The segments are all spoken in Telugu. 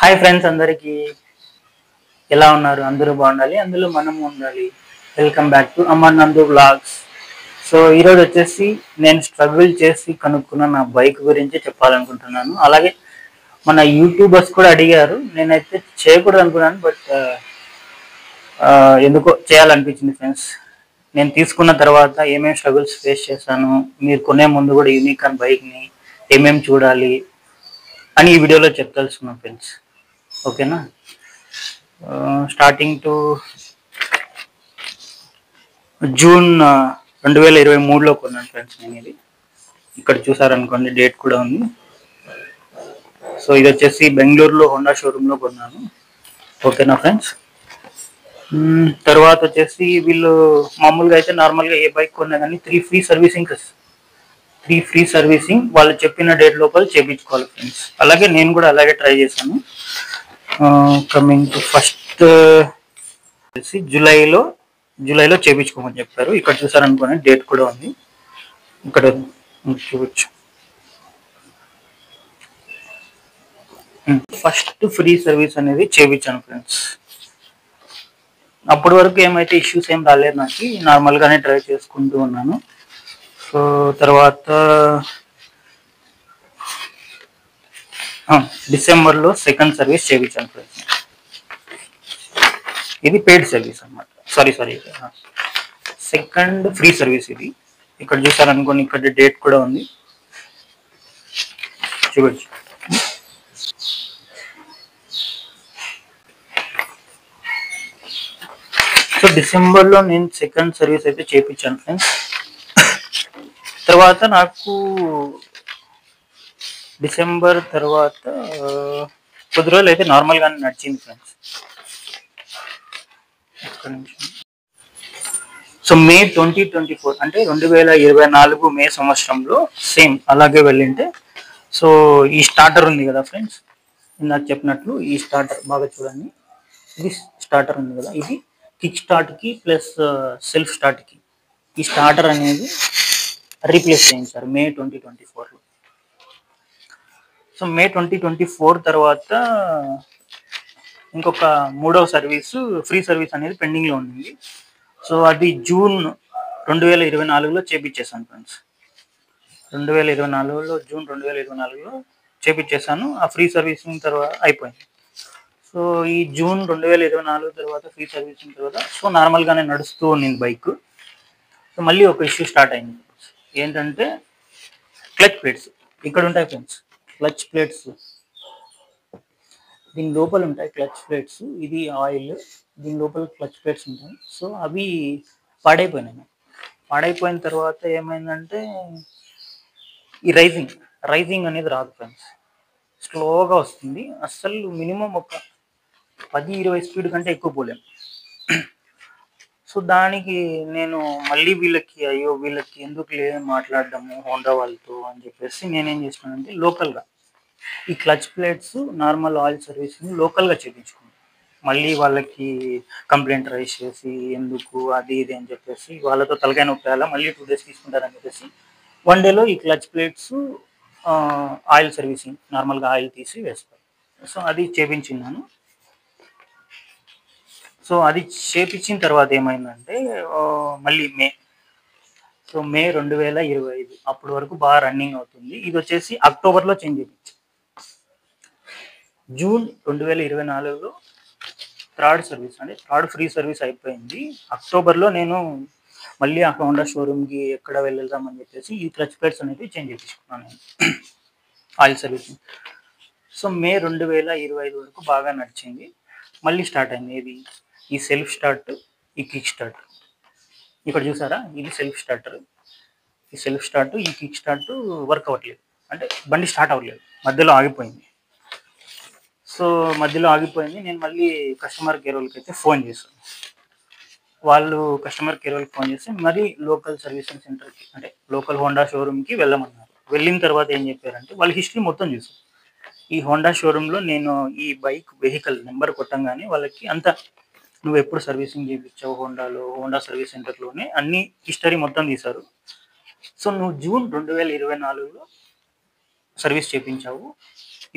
హాయ్ ఫ్రెండ్స్, అందరికీ ఎలా ఉన్నారు? అందరూ బాగుండాలి, అందులో మనం ఉండాలి. వెల్కమ్ బ్యాక్ టు అమర్ నందు వ్లాగ్స్. సో ఈరోజు వచ్చేసి నేను స్ట్రగుల్ చేసి కనుక్కున్న నా బైక్ గురించి చెప్పాలనుకుంటున్నాను. అలాగే మన యూట్యూబర్స్ కూడా అడిగారు, నేనైతే చేయకూడదు అనుకున్నాను, బట్ ఎందుకో చేయాలనిపించింది ఫ్రెండ్స్. నేను తీసుకున్న తర్వాత ఏమేమి స్ట్రగుల్స్ ఫేస్ చేశాను, మీరు కొనే ముందు కూడా యూనికాన్ బైక్ని ఏమేమి చూడాలి అని ఈ వీడియోలో చెప్పదలుచుకున్నాను ఫ్రెండ్స్. ఓకేనా? స్టార్టింగ్ టు జూన్ 2023లో కొన్నాను ఫ్రెండ్స్. నేను ఇది ఇక్కడ చూసారనుకోండి, డేట్ కూడా ఉంది. సో ఇది వచ్చేసి బెంగళూరులో హోండా షోరూంలో కొన్నాను. ఓకేనా ఫ్రెండ్స్? తర్వాత వచ్చేసి వీళ్ళు మామూలుగా అయితే నార్మల్గా ఏ బైక్ కొన్నా కానీ 3 ఫ్రీ సర్వీసింగ్ వాళ్ళు చెప్పిన డేట్ లోపల చేయించుకోవాలి ఫ్రెండ్స్. అలాగే నేను కూడా అలాగే ట్రై చేశాను. కమింగ్ టు ఫస్ట్ జూలైలో చేయించుకోమని చెప్పారు. ఇక్కడ చూసారనుకోండి, డేట్ కూడా ఉంది. ఇక్కడ చూడొచ్చు. ఫస్ట్ ఫ్రీ సర్వీస్ అనేది చేయించాను ఫ్రెండ్స్. అప్పటి వరకు ఏమైతే ఇష్యూస్ ఏం రాలేదు, నాకు నార్మల్గానే డ్రైవ్ చేసుకుంటూ ఉన్నాను. సో తర్వాత డిసెంబర్లో సెకండ్ సర్వీస్ చేయించాను ఫ్రెండ్స్. ఇది పెయిడ్ సర్వీస్ అన్నమాట. సారీ సెకండ్ ఫ్రీ సర్వీస్ ఇది. ఇక్కడ చూసారనుకోండి, ఇక్కడ డేట్ కూడా ఉంది, చూడొచ్చు. సో డిసెంబర్లో నేను సెకండ్ సర్వీస్ అయితే చేయించాను ఫ్రెండ్స్. తర్వాత నాకు డిసెంబర్ తర్వాత కొద్ది రోజులు అయితే నార్మల్గానే నడిచింది ఫ్రెండ్స్. సో మే 2024 అంటే 2024 మే సంవత్సరంలో సేమ్ అలాగే వెళ్ళింటే. సో ఈ స్టార్టర్ ఉంది కదా ఫ్రెండ్స్, నాకు చెప్పినట్లు ఈ స్టార్టర్ బాగా చూడండి. ఇది స్టార్టర్ ఉంది కదా, ఇది కిక్ స్టార్ట్కి ప్లస్ సెల్ఫ్ స్టార్ట్కి ఈ స్టార్టర్ అనేది రీప్లేస్ చేయించారు మే 2024లో. సో మే 2024 తర్వాత ఇంకొక మూడవ సర్వీసు ఫ్రీ సర్వీస్ అనేది పెండింగ్లో ఉంది. సో అది జూన్ 2024లో చేపించేసాను ఫ్రెండ్స్. 2024లో జూన్ 2024లో చేపించేసాను. ఆ ఫ్రీ సర్వీసింగ్ తర్వాత అయిపోయింది. సో ఈ జూన్ 2024 తర్వాత ఫ్రీ సర్వీసింగ్ తర్వాత సో నార్మల్గానే నడుస్తూ ఉన్నింది బైక్. సో మళ్ళీ ఒక ఇష్యూ స్టార్ట్ అయింది. ఏంటంటే క్లచ్ ప్లేట్స్ ఇక్కడ ఉంటాయి ఫ్రెండ్స్. క్లచ్ ప్లేట్స్ దీని లోపల ఉంటాయి క్లచ్ ప్లేట్స్. ఇది ఆయిల్, దీని లోపల క్లచ్ ప్లేట్స్ ఉంటాయి. సో అవి పాడైపోయిన తర్వాత ఏమైందంటే ఈ రైజింగ్ అనేది రాదు ఫ్రెండ్స్, స్లోగా వస్తుంది. అస్సలు మినిమం ఒక 10-20 స్పీడ్ కంటే ఎక్కువ పోలేము. సో దానికి నేను మళ్ళీ వీళ్ళకి ఎందుకు మాట్లాడడము హోండా వాళ్ళతో అని చెప్పేసి నేనేం చేసినానంటే లోకల్గా ఈ clutch plates normal oil servicing లోకల్గా చేయించుకున్నాను. మళ్ళీ వాళ్ళకి కంప్లైంట్ రైజ్ చేసి ఎందుకు అది ఇది అని చెప్పేసి వాళ్ళతో తలకాయ నొప్పాలా, మళ్ళీ 2 days తీసుకుంటారని చెప్పేసి 1 dayలో ఈ క్లచ్ ప్లేట్స్ ఆయిల్ సర్వీసింగ్ నార్మల్గా ఆయిల్ తీసి వేస్తారు. సో అది చేయించినాను. సో అది చేపించిన తర్వాత ఏమైందంటే మళ్ళీ మే 2025 అప్పటి వరకు బాగా రన్నింగ్ అవుతుంది. ఇది వచ్చేసి అక్టోబర్లో చేంజ్ చేయించాను. జూన్ 2024లో థర్డ్ ఫ్రీ సర్వీస్ అయిపోయింది. అక్టోబర్లో నేను మళ్ళీ ఆ హోండా షోరూమ్కి ఎక్కడ వెళ్దామని చెప్పేసి ఈ క్లచ్ ప్లేట్స్ అనేవి చేంజ్ చేయించుకున్నాను నేను ఆయిల్ సర్వీసింగ్. సో మే 2025 వరకు బాగా నడిచింది. మళ్ళీ స్టార్ట్ అయింది ఏది, ఈ సెల్ఫ్ స్టార్ట్, ఈ కిక్ స్టార్ట్. ఇక్కడ చూసారా, ఇది సెల్ఫ్ స్టార్టర్. ఈ సెల్ఫ్ స్టార్ట్, ఈ కిక్ స్టార్ట్ వర్క్ అవ్వట్లేదు, అంటే బండి స్టార్ట్ అవ్వలేదు, మధ్యలో ఆగిపోయింది. సో మధ్యలో ఆగిపోయింది. నేను మళ్ళీ కస్టమర్ కేర్ వాళ్ళకి అయితే ఫోన్ చేశాను. వాళ్ళు కస్టమర్ కేర్ వాళ్ళకి ఫోన్ చేసి మరి లోకల్ సర్వీసింగ్ సెంటర్కి అంటే లోకల్ హోండా షోరూమ్కి వెళ్ళమన్నారు. వెళ్ళిన తర్వాత ఏం చెప్పారంటే వాళ్ళ హిస్టరీ మొత్తం చూసాను. ఈ హోండా షోరూంలో నేను ఈ వెహికల్ నెంబర్ కొట్టంగానే వాళ్ళకి అంత నువ్వు ఎప్పుడు సర్వీసింగ్ చేయించావు హోండా సర్వీస్ సెంటర్లోనే అన్ని హిస్టరీ మొత్తం తీశారు. సో నువ్వు జూన్ 2024లో సర్వీస్ చేయించావు.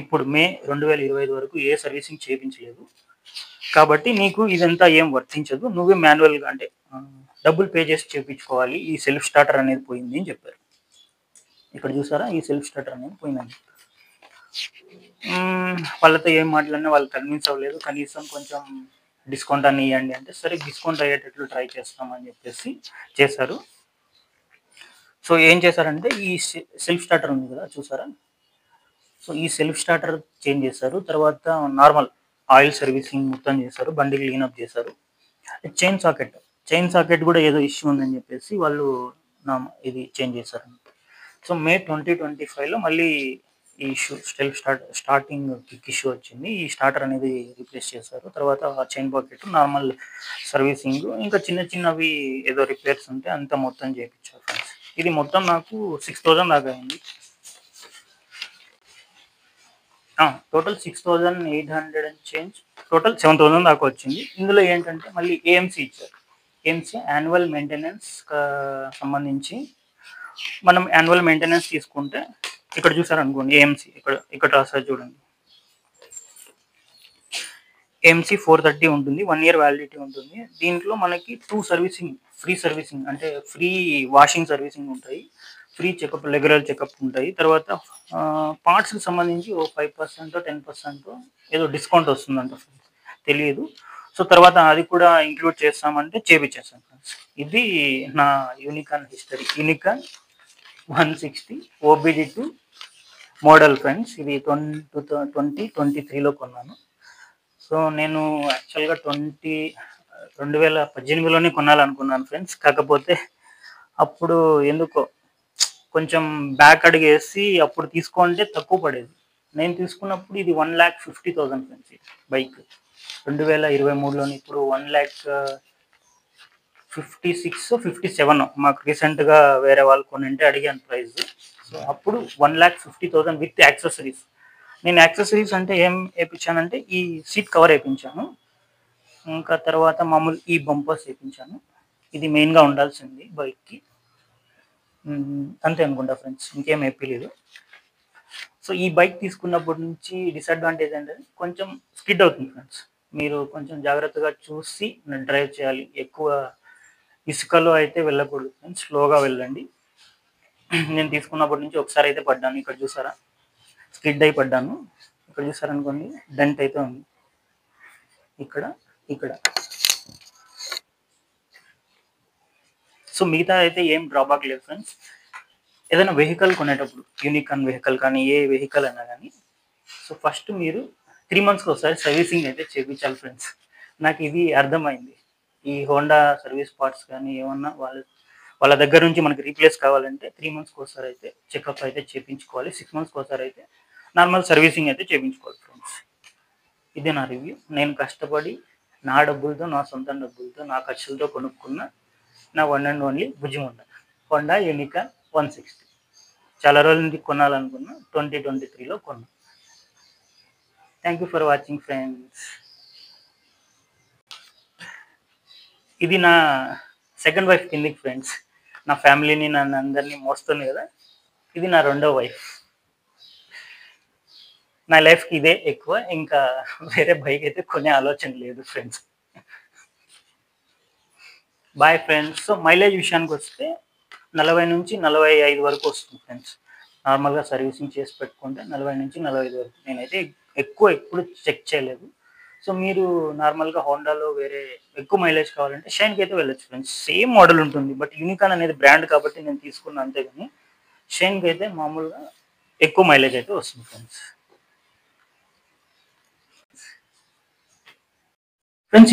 ఇప్పుడు మే 2025 వరకు ఏ సర్వీసింగ్ చేయించలేదు, కాబట్టి నీకు ఇదంతా ఏం వర్తించదు, నువ్వే మాన్యువల్గా అంటే డబ్బులు పే చేసి చేయించుకోవాలి, ఈ సెల్ఫ్ స్టార్టర్ అనేది పోయింది అని చెప్పారు. ఇక్కడ చూసారా, ఈ సెల్ఫ్ స్టార్టర్ అనేది పోయిందని. వాళ్ళతో ఏం మాట్లాడినా వాళ్ళు కన్విన్స్ అవ్వలేదు. కనీసం కొంచెం డిస్కౌంట్ అని ఇవ్వండి అంటే, సరే డిస్కౌంట్ అయ్యేటట్లు ట్రై చేస్తామని చెప్పేసి చేశారు. సో ఏం చేశారంటే, ఈ సెల్ఫ్ స్టార్టర్ ఉంది కదా చూసారా, సో ఈ సెల్ఫ్ స్టార్టర్ చేంజ్ చేశారు. తర్వాత నార్మల్ ఆయిల్ సర్వీసింగ్ మొత్తం చేశారు, బండి క్లీనప్ చేశారు. చైన్ సాకెట్ కూడా ఏదో ఇష్యూ ఉందని చెప్పేసి వాళ్ళు ఇది చేంజ్ చేశారు. సో మే 2025లో మళ్ళీ ఈ ఇష్యూ స్టార్టింగ్ కిక్ ఇష్యూ వచ్చింది. ఈ స్టార్టర్ అనేది రీప్లేస్ చేశారు. తర్వాత చైన్ పాకెట్ నార్మల్ సర్వీసింగ్, ఇంకా చిన్నవి ఏదో రిపేర్స్ ఉంటే అంతా మొత్తం చేయించారు ఫ్రెండ్స్. ఇది మొత్తం నాకు 6000 దాకా అయింది. టోటల్ 6800 అండ్ చేంజ్, టోటల్ 7000 దాకా వచ్చింది. ఇందులో ఏంటంటే మళ్ళీ ఏఎంసీ ఇచ్చారు. ఏఎంసీ యాన్యువల్ మెయింటెనెన్స్ సంబంధించి మనం యాన్యువల్ మెయింటెనెన్స్ తీసుకుంటే ఇక్కడ చూసారనుకోండి, ఏఎంసీ ఇక్కడ రాసారు చూడండి, ఏఎంసీ 430 ఉంటుంది, 1 year వ్యాలిడిటీ ఉంటుంది. దీంట్లో మనకి 2 సర్వీసింగ్ ఫ్రీ సర్వీసింగ్ అంటే ఫ్రీ వాషింగ్ సర్వీసింగ్ ఉంటాయి, ఫ్రీ చెకప్ రెగ్యులర్ చెకప్ ఉంటాయి. తర్వాత పార్ట్స్కి సంబంధించి 5% 10% ఏదో డిస్కౌంట్ వస్తుందంట, తెలియదు. సో తర్వాత అది కూడా ఇంక్లూడ్ చేస్తామంటే చేపించేస్తాం ఫ్రెండ్స్. ఇది నా unicorn history, unicorn 160 OBD2 model friends. ఇది 2023లో కొన్నాను. సో నేను యాక్చువల్గా 2018లోనే కొనాలనుకున్నాను ఫ్రెండ్స్. కాకపోతే అప్పుడు ఎందుకో కొంచెం బ్యాక్ అడిగేసి అప్పుడు తీసుకుంటే తక్కువ పడేది. నేను తీసుకున్నప్పుడు ఇది 1,50,000 ఫ్రెండ్స్ బైక్ 2023లోని. ఇప్పుడు 1,56,000 57 మాకు రీసెంట్గా వేరే వాళ్ళు కొనింటే అడిగాను ప్రైస్. సో అప్పుడు 1,50,000 విత్ యాక్సెసరీస్. నేను యాక్సెసరీస్ అంటే ఏం వేయించానంటే ఈ సీట్ కవర్ వేయించాను, ఇంకా తర్వాత మామూలు ఈ బంపర్స్ వేయించాను. ఇది మెయిన్గా ఉండాల్సింది బైక్కి, అంతే అనుకుంటా ఫ్రెండ్స్, ఇంకేం వేయలేదు. సో ఈ బైక్ తీసుకున్నప్పటి నుంచి డిసడ్వాంటేజ్ అంటే కొంచెం స్కిడ్ అవుతుంది ఫ్రెండ్స్. మీరు కొంచెం జాగ్రత్తగా చూసి డ్రైవ్ చేయాలి. ఎక్కువ ఇసుకలో అయితే వెళ్ళకూడదు ఫ్రెండ్స్, స్లోగా వెళ్ళండి. నేను తీసుకున్నప్పటి నుంచి ఒకసారి అయితే పడ్డాను, ఇక్కడ చూసారా స్కిడ్ అయి పడ్డాను. ఇక్కడ చూసారనుకోండి డెంట్ అయితే ఉంది ఇక్కడ. సో మిగతా అయితే ఏం డ్రాబ్యాక్ లేదు ఫ్రెండ్స్. ఏదైనా వెహికల్ కొనేటప్పుడు, యూనికాన్ వెహికల్ కానీ ఏ వెహికల్ అయినా కానీ, సో ఫస్ట్ మీరు 3 monthsకి ఒకసారి సర్వీసింగ్ అయితే చేయించాలి ఫ్రెండ్స్. నాకు ఇది అర్థమైంది. ఈ హోండా సర్వీస్ పార్ట్స్ కానీ ఏమన్నా వాళ్ళ దగ్గర నుంచి మనకి రీప్లేస్ కావాలంటే 3 monthsకి ఒకసారి అయితే చెకప్ అయితే చేయించుకోవాలి. 6 monthsకి ఒకసారి అయితే నార్మల్ సర్వీసింగ్ అయితే చేయించుకోవాలి ఫ్రెండ్స్. ఇదే నా రివ్యూ. నేను కష్టపడి నా డబ్బులతో, నా సొంత డబ్బులతో, నా ఖర్చులతో కొనుక్కున్న నా వన్ అండ్ ఓన్లీ భుజముండ హోండా యూనికాన్ 160. చాలా రోజుల నుంచి కొనాలనుకున్నా, 2023లో కొన్నా. Thank you for watching friends. ఇది నా సెకండ్ వైఫ్ కిందికి ఫ్రెండ్స్. నా ఫ్యామిలీని నన్ను అందరినీ మోస్తుంది కదా, ఇది నా రెండో వైఫ్. నా లైఫ్కి ఇదే ఎక్కువ, ఇంకా వేరే బైక్ అయితే కొనే ఆలోచన లేదు friends. Boy friends. So mileage విషయానికి వస్తే 40 నుంచి 45 వరకు వస్తుంది ఫ్రెండ్స్. నార్మల్గా సర్వీసింగ్ చేసి పెట్టుకుంటే 40 నుంచి 45 వరకు. నేనైతే ఎప్పుడు చెక్ చేయలేదు. సో మీరు నార్మల్గా హోండాలో వేరే ఎక్కువ మైలేజ్ కావాలంటే షైన్కి అయితే వెళ్ళొచ్చు ఫ్రెండ్స్. సేమ్ మోడల్ ఉంటుంది, బట్ యూనికాన్ అనేది బ్రాండ్ కాబట్టి నేను తీసుకున్నాను అంతేగాని షైన్కి అయితే మామూలుగా ఎక్కువ మైలేజ్ అయితే వస్తుంది ఫ్రెండ్స్.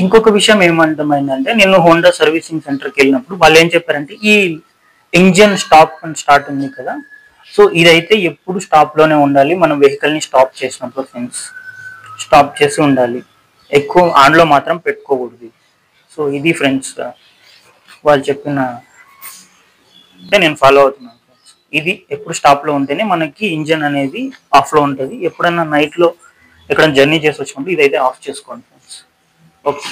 ఇంకొక విషయం ఏమంటమైందంటే, నేను హోండా సర్వీసింగ్ సెంటర్కి వెళ్ళినప్పుడు వాళ్ళు ఏం చెప్పారంటే, ఈ ఇంజిన్ స్టాప్ అండ్ స్టార్ట్ ఉంది కదా, సో ఇదైతే ఎప్పుడు స్టాప్లోనే ఉండాలి. మనం వెహికల్ని స్టాప్ చేసినప్పుడు ఫ్రెండ్స్ స్టాప్ చేసి ఉండాలి, ఎక్కువ ఆన్లో మాత్రం పెట్టుకోకూడదు. సో ఇది ఫ్రెండ్స్ వాళ్ళు చెప్పిన నేను ఫాలో అవుతున్నాను ఫ్రెండ్స్. ఇది ఎప్పుడు స్టాప్లో ఉంటేనే మనకి ఇంజిన్ అనేది ఆఫ్లో ఉంటుంది. ఎప్పుడన్నా నైట్లో ఎక్కడైనా జర్నీ చేసి వచ్చినప్పుడు ఇదైతే ఆఫ్ చేసుకోండి ఫ్రెండ్స్. ఓకే.